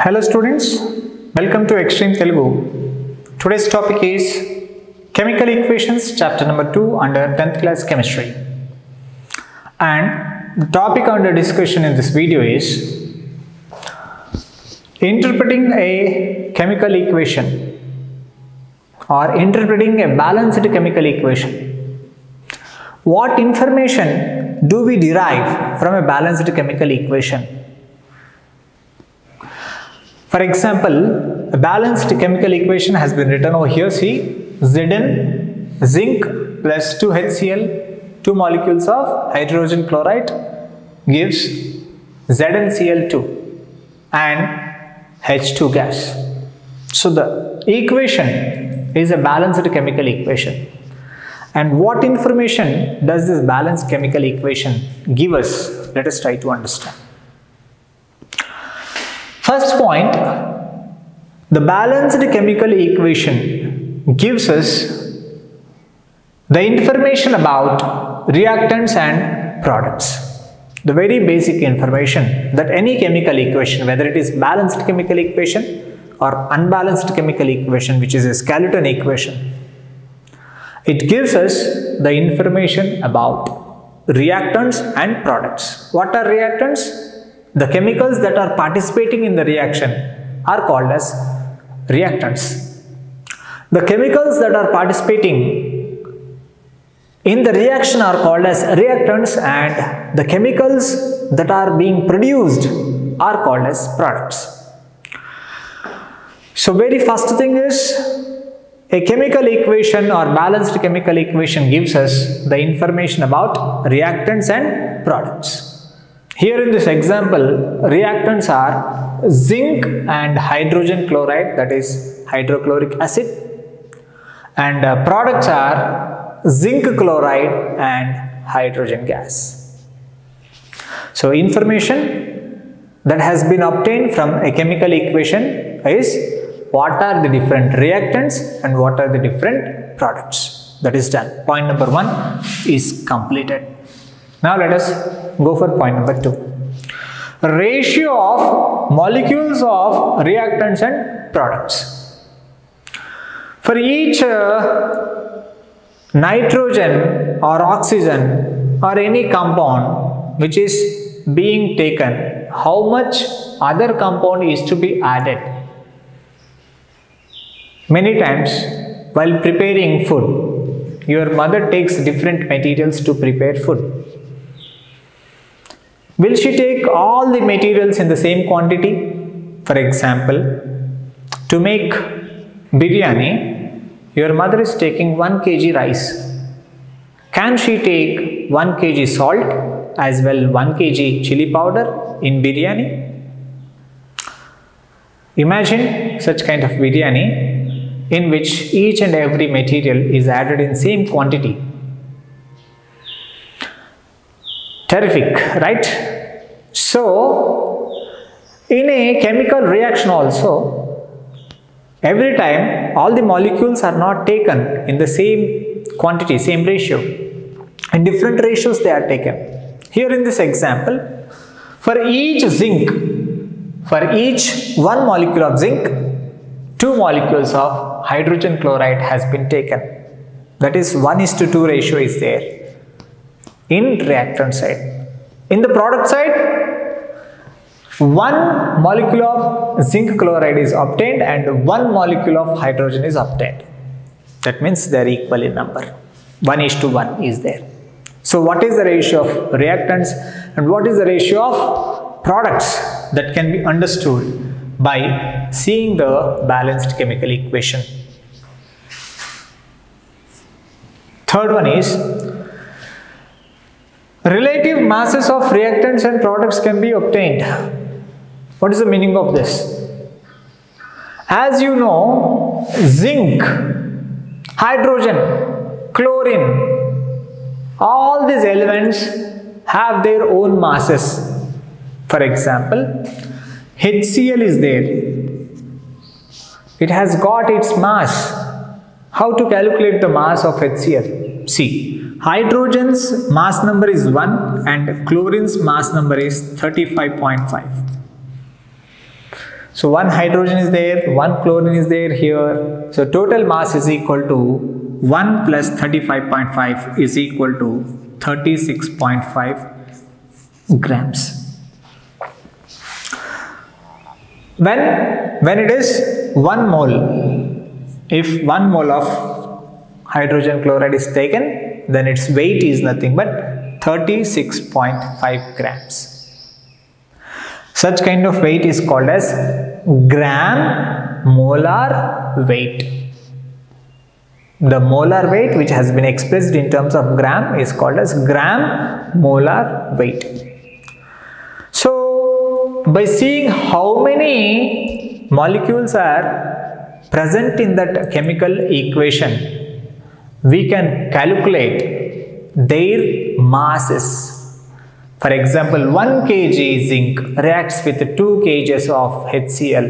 Hello students, welcome to Extreme Telugu. Today's topic is Chemical Equations, chapter number 2 under 10th class chemistry. And the topic under discussion in this video is interpreting a chemical equation or interpreting a balanced chemical equation. What information do we derive from a balanced chemical equation? For example, a balanced chemical equation has been written over here. See, Zn, zinc plus 2HCl, two molecules of hydrogen chloride gives ZnCl2 and H2 gas. So the equation is a balanced chemical equation. And what information does this balanced chemical equation give us? Let us try to understand. First point, the balanced chemical equation gives us the information about reactants and products. The very basic information that any chemical equation, whether it is balanced chemical equation or unbalanced chemical equation, which is a skeleton equation, it gives us the information about reactants and products. What are reactants? The chemicals that are participating in the reaction are called as reactants. The chemicals that are participating in the reaction are called as reactants, and the chemicals that are being produced are called as products. So very first thing is, a chemical equation or balanced chemical equation gives us the information about reactants and products. Here in this example, reactants are zinc and hydrogen chloride, that is hydrochloric acid, and products are zinc chloride and hydrogen gas. So information that has been obtained from a chemical equation is what are the different reactants and what are the different products. That is done. Point number 1 is completed. Now let us go for point number 2. Ratio of molecules of reactants and products. For each nitrogen or oxygen or any compound which is being taken, how much other compound is to be added? Many times while preparing food, your mother takes different materials to prepare food. Will she take all the materials in the same quantity? For example, to make biryani, your mother is taking 1 kg rice. Can she take 1 kg salt as well 1 kg chili powder in biryani? Imagine such kind of biryani in which each and every material is added in same quantity. Terrific, right? So, in a chemical reaction also, every time all the molecules are not taken in the same quantity, same ratio. In different ratios they are taken. Here in this example, for each zinc, for each 1 molecule of zinc, 2 molecules of hydrogen chloride has been taken. That is 1:2 ratio is there in reactant side. In the product side, 1 molecule of zinc chloride is obtained and 1 molecule of hydrogen is obtained. That means they are equal in number. 1:1 is there. So what is the ratio of reactants and what is the ratio of products? That can be understood by seeing the balanced chemical equation. Third one is, relative masses of reactants and products can be obtained. What is the meaning of this? As you know, zinc, hydrogen, chlorine, all these elements have their own masses. For example, HCl is there. It has got its mass. How to calculate the mass of HCl? See, hydrogen's mass number is 1 and chlorine's mass number is 35.5. So one hydrogen is there, one chlorine is there here. So total mass is equal to 1 plus 35.5 is equal to 36.5 grams. When it is 1 mole, if 1 mole of hydrogen chloride is taken, then its weight is nothing but 36.5 grams. Such kind of weight is called as gram molar weight. The molar weight, which has been expressed in terms of gram, is called as gram molar weight. So, by seeing how many molecules are present in that chemical equation, we can calculate their masses. For example, 1 kg zinc reacts with 2 kgs of HCl.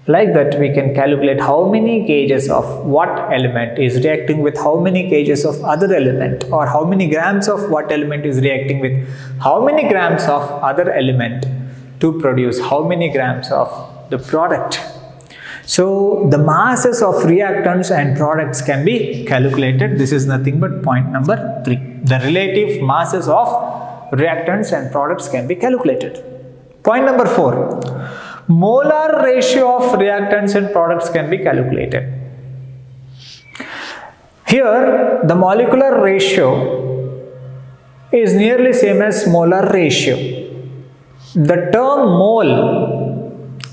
Like that, we can calculate how many kgs of what element is reacting with how many kgs of other element, or how many grams of what element is reacting with how many grams of other element to produce how many grams of the product. So the masses of reactants and products can be calculated. This is nothing but point number 3. The relative masses of reactants and products can be calculated. Point number 4. Molar ratio of reactants and products can be calculated. Here the molecular ratio is nearly same as molar ratio. The term mole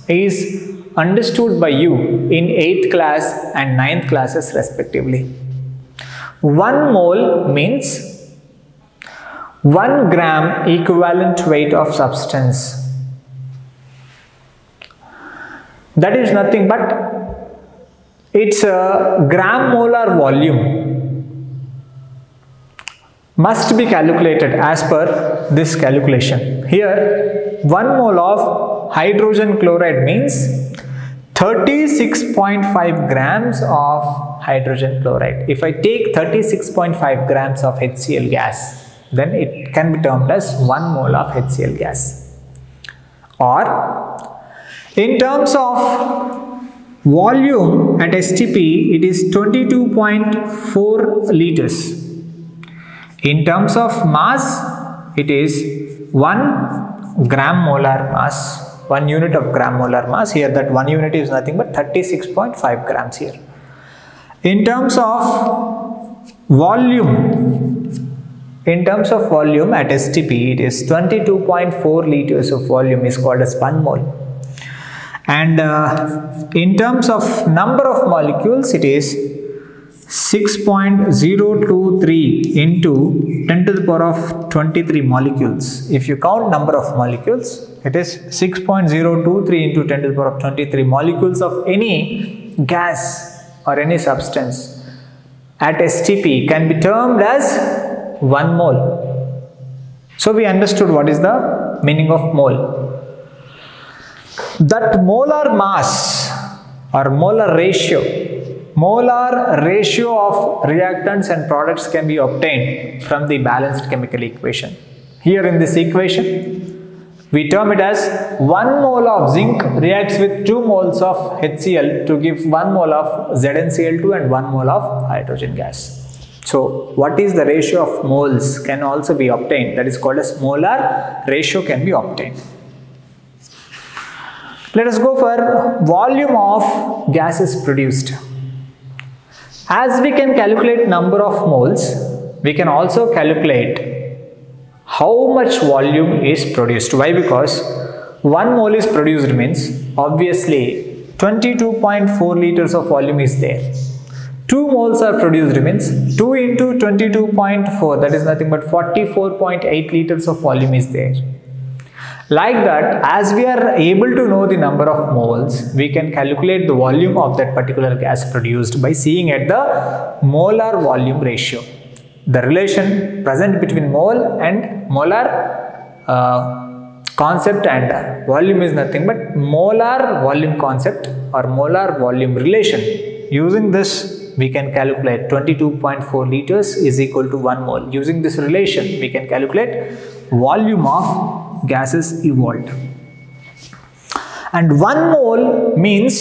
is understood by you in 8th class and 9th classes respectively. 1 mole means 1 gram equivalent weight of substance. That is nothing but it's a gram molar volume must be calculated as per this calculation. Here 1 mole of hydrogen chloride means 36.5 grams of hydrogen chloride. If I take 36.5 grams of HCl gas, then it can be termed as 1 mole of HCl gas. Or in terms of volume at STP, it is 22.4 liters. In terms of mass, it is 1 gram molar mass. 1 unit of gram molar mass. Here that 1 unit is nothing but 36.5 grams here. In terms of volume at STP, it is 22.4 liters of volume is called as 1 mole. And in terms of number of molecules, it is 6.023 into 10 to the power of 23 molecules. If you count number of molecules, it is 6.023 into 10 to the power of 23 molecules of any gas or any substance at STP can be termed as 1 mole. So we understood what is the meaning of mole. That molar mass or molar ratio of reactants and products can be obtained from the balanced chemical equation. Here in this equation, we term it as 1 mole of zinc reacts with 2 moles of HCl to give 1 mole of ZnCl2 and 1 mole of hydrogen gas. So what is the ratio of moles can also be obtained, that is called as molar ratio can be obtained. Let us go for volume of gases produced. As we can calculate number of moles, we can also calculate how much volume is produced. Why? Because 1 mole is produced means obviously 22.4 liters of volume is there. 2 moles are produced means 2 into 22.4, that is nothing but 44.8 liters of volume is there. Like that, as we are able to know the number of moles, we can calculate the volume of that particular gas produced by seeing at the molar volume ratio. The relation present between mole and molar concept and volume is nothing but molar volume concept or molar volume relation. Using this, we can calculate 22.4 liters is equal to 1 mole. Using this relation, we can calculate volume of gases evolved. and 1 mole means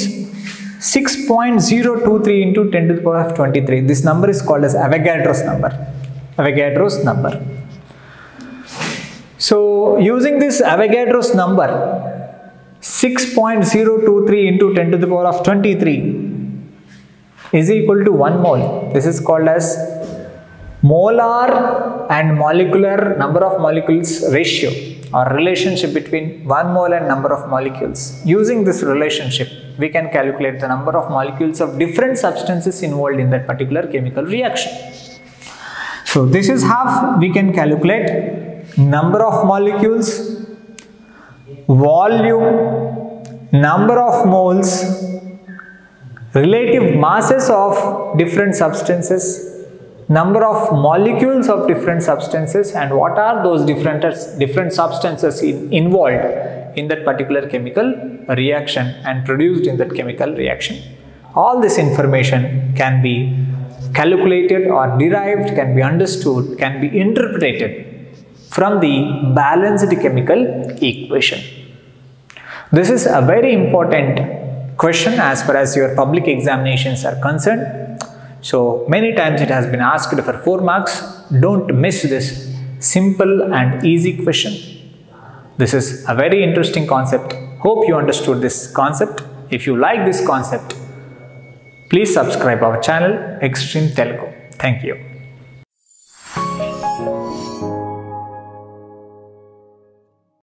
6.023 into 10 to the power of 23. This number is called as Avogadro's number. Avogadro's number. So using this Avogadro's number, 6.023 into 10 to the power of 23 is equal to 1 mole. This is called as molar and molecular number of molecules ratio, or relationship between 1 mole and number of molecules. Using this relationship, we can calculate the number of molecules of different substances involved in that particular chemical reaction. So this is how we can calculate number of molecules, volume, number of moles, relative masses of different substances, number of molecules of different substances, and what are those different substances involved in that particular chemical reaction and produced in that chemical reaction. All this information can be calculated or derived, can be understood, can be interpreted from the balanced chemical equation. This is a very important question as far as your public examinations are concerned. So many times it has been asked for 4 marks. Don't miss this simple and easy question. This is a very interesting concept. Hope you understood this concept. If you like this concept, please subscribe our channel Extreme Telugu. Thank you.